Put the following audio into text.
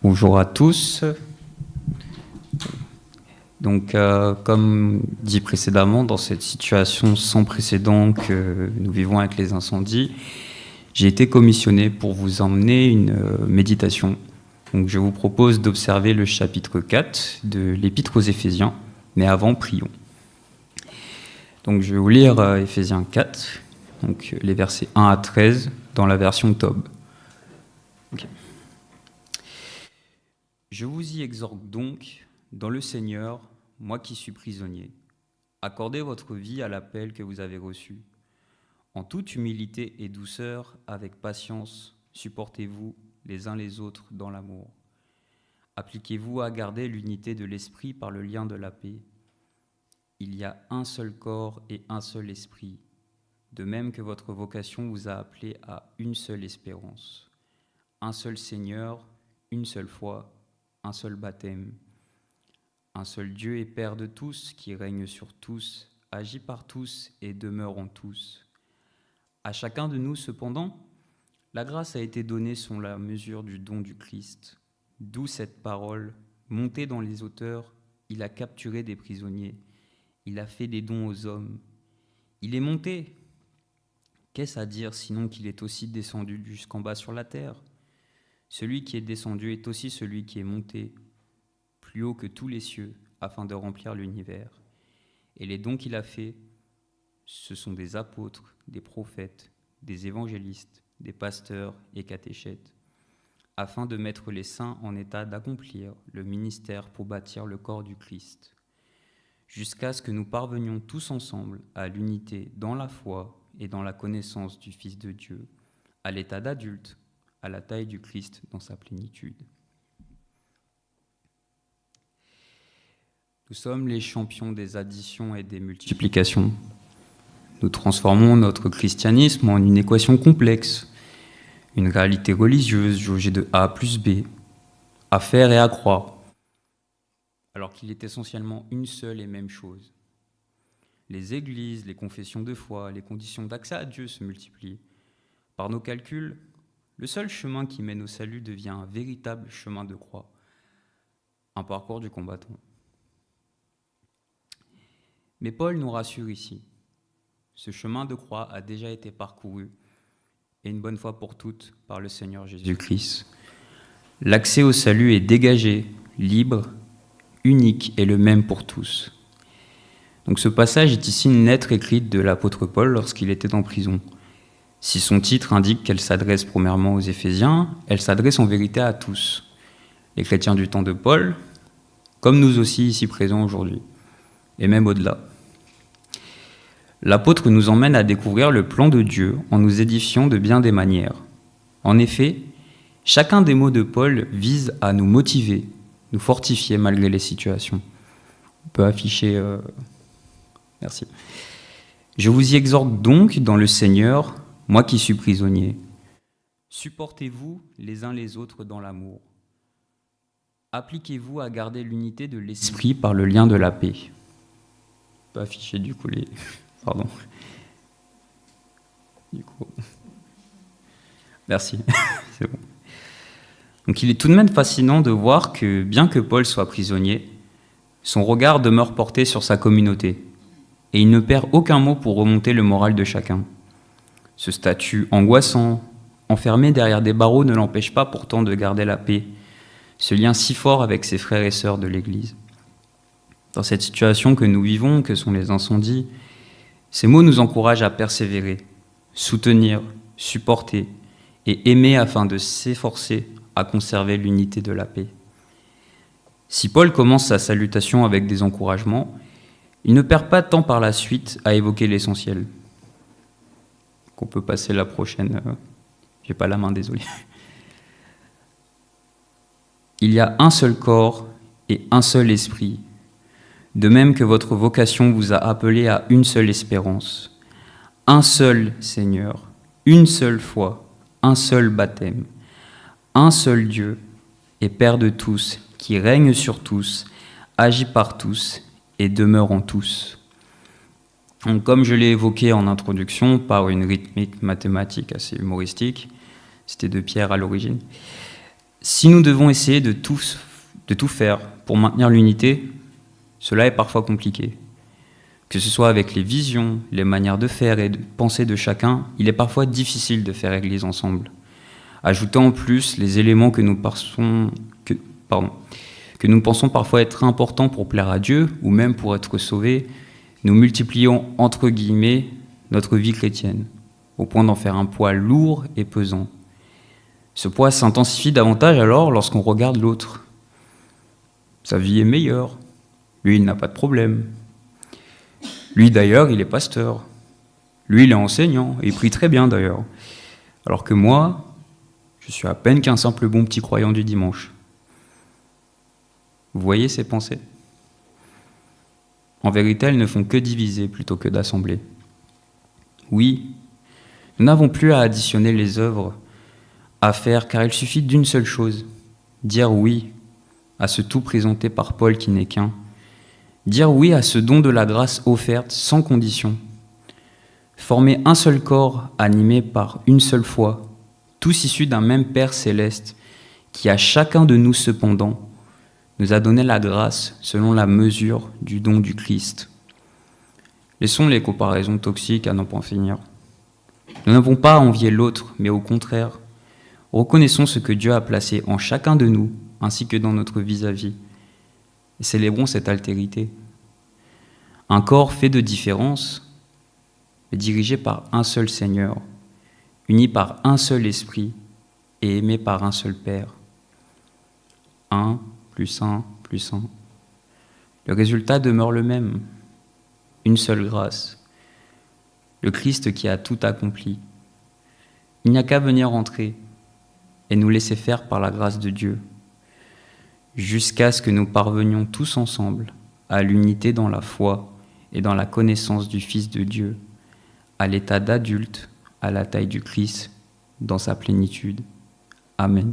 Bonjour à tous. Donc, comme dit précédemment, dans cette situation sans précédent que nous vivons avec les incendies, j'ai été commissionné pour vous emmener une méditation. Donc, je vous propose d'observer le chapitre 4 de l'Épître aux Éphésiens, mais avant, prions. Donc, je vais vous lire Éphésiens 4, donc les versets 1 à 13 dans la version Tob. Okay. Je vous y exhorte donc, dans le Seigneur, moi qui suis prisonnier, accordez votre vie à l'appel que vous avez reçu. En toute humilité et douceur, avec patience, supportez-vous les uns les autres dans l'amour. Appliquez-vous à garder l'unité de l'esprit par le lien de la paix. Il y a un seul corps et un seul esprit, de même que votre vocation vous a appelé à une seule espérance. Un seul Seigneur, une seule foi, un seul baptême, un seul Dieu et Père de tous, qui règne sur tous, agit par tous et demeure en tous. À chacun de nous, cependant, la grâce a été donnée selon la mesure du don du Christ. D'où cette parole, montée dans les hauteurs, il a capturé des prisonniers, il a fait des dons aux hommes. Il est monté. Qu'est-ce à dire sinon qu'il est aussi descendu jusqu'en bas sur la terre ? Celui qui est descendu est aussi celui qui est monté plus haut que tous les cieux, afin de remplir l'univers. Et les dons qu'il a faits, ce sont des apôtres, des prophètes, des évangélistes, des pasteurs et catéchètes, afin de mettre les saints en état d'accomplir le ministère pour bâtir le corps du Christ, jusqu'à ce que nous parvenions tous ensemble à l'unité dans la foi et dans la connaissance du Fils de Dieu, à l'état d'adulte, à la taille du Christ dans sa plénitude. Nous sommes les champions des additions et des multiplications. Nous transformons notre christianisme en une équation complexe, une réalité religieuse jaugée de A plus B, à faire et à croire, alors qu'il est essentiellement une seule et même chose. Les églises, les confessions de foi, les conditions d'accès à Dieu se multiplient. Par nos calculs, le seul chemin qui mène au salut devient un véritable chemin de croix, un parcours du combattant. Mais Paul nous rassure ici. Ce chemin de croix a déjà été parcouru, et une bonne fois pour toutes, par le Seigneur Jésus-Christ. L'accès au salut est dégagé, libre, unique et le même pour tous. Donc ce passage est ici une lettre écrite de l'apôtre Paul lorsqu'il était en prison. Si son titre indique qu'elle s'adresse premièrement aux Éphésiens, elle s'adresse en vérité à tous, les chrétiens du temps de Paul, comme nous aussi ici présents aujourd'hui, et même au-delà. L'apôtre nous emmène à découvrir le plan de Dieu en nous édifiant de bien des manières. En effet, chacun des mots de Paul vise à nous motiver, nous fortifier malgré les situations. On peut afficher... Merci. Je vous y exhorte donc dans le Seigneur, moi qui suis prisonnier. Supportez-vous les uns les autres dans l'amour. Appliquez-vous à garder l'unité de l'esprit par le lien de la paix. On peut afficher du coup les... Pardon. Du coup... Merci. C'est bon. Donc il est tout de même fascinant de voir que, bien que Paul soit prisonnier, son regard demeure porté sur sa communauté, et il ne perd aucun mot pour remonter le moral de chacun. Ce statut angoissant, enfermé derrière des barreaux, ne l'empêche pas pourtant de garder la paix, ce lien si fort avec ses frères et sœurs de l'Église. Dans cette situation que nous vivons, que sont les incendies, ces mots nous encouragent à persévérer, soutenir, supporter et aimer afin de s'efforcer à conserver l'unité de la paix. Si Paul commence sa salutation avec des encouragements, il ne perd pas de temps par la suite à évoquer l'essentiel. On peut passer la prochaine. J'ai pas la main, désolé. Il y a un seul corps et un seul esprit, de même que votre vocation vous a appelé à une seule espérance, un seul Seigneur, une seule foi, un seul baptême, un seul Dieu et Père de tous, qui règne sur tous, agit par tous et demeure en tous. Donc, comme je l'ai évoqué en introduction par une rythmique mathématique assez humoristique, c'était de Pierre à l'origine, Si nous devons essayer de tout faire pour maintenir l'unité, cela est parfois compliqué. Que ce soit avec les visions, les manières de faire et de penser de chacun, il est parfois difficile de faire Église ensemble. Ajoutant en plus les éléments que nous pensons parfois être importants pour plaire à Dieu ou même pour être sauvés, nous multiplions entre guillemets notre vie chrétienne, au point d'en faire un poids lourd et pesant. Ce poids s'intensifie davantage alors lorsqu'on regarde l'autre. Sa vie est meilleure, lui il n'a pas de problème. Lui d'ailleurs il est pasteur, lui il est enseignant et il prie très bien d'ailleurs, alors que moi, je suis à peine qu'un simple bon petit croyant du dimanche. Vous voyez ces pensées ? En vérité, elles ne font que diviser plutôt que d'assembler. Oui, nous n'avons plus à additionner les œuvres à faire, car il suffit d'une seule chose, dire oui à ce tout présenté par Paul qui n'est qu'un, dire oui à ce don de la grâce offerte sans condition, former un seul corps animé par une seule foi, tous issus d'un même Père céleste, qui à chacun de nous cependant nous a donné la grâce selon la mesure du don du Christ. Laissons les comparaisons toxiques à n'en point finir. Nous n'avons pas à envier l'autre, mais au contraire, reconnaissons ce que Dieu a placé en chacun de nous, ainsi que dans notre vis-à-vis, et célébrons cette altérité. Un corps fait de différences, mais dirigé par un seul Seigneur, uni par un seul Esprit et aimé par un seul Père. 1 plus 1 plus 1. Le résultat demeure le même, une seule grâce, le Christ qui a tout accompli. Il n'y a qu'à venir entrer et nous laisser faire par la grâce de Dieu, jusqu'à ce que nous parvenions tous ensemble à l'unité dans la foi et dans la connaissance du Fils de Dieu, à l'état d'adulte, à la taille du Christ, dans sa plénitude. Amen.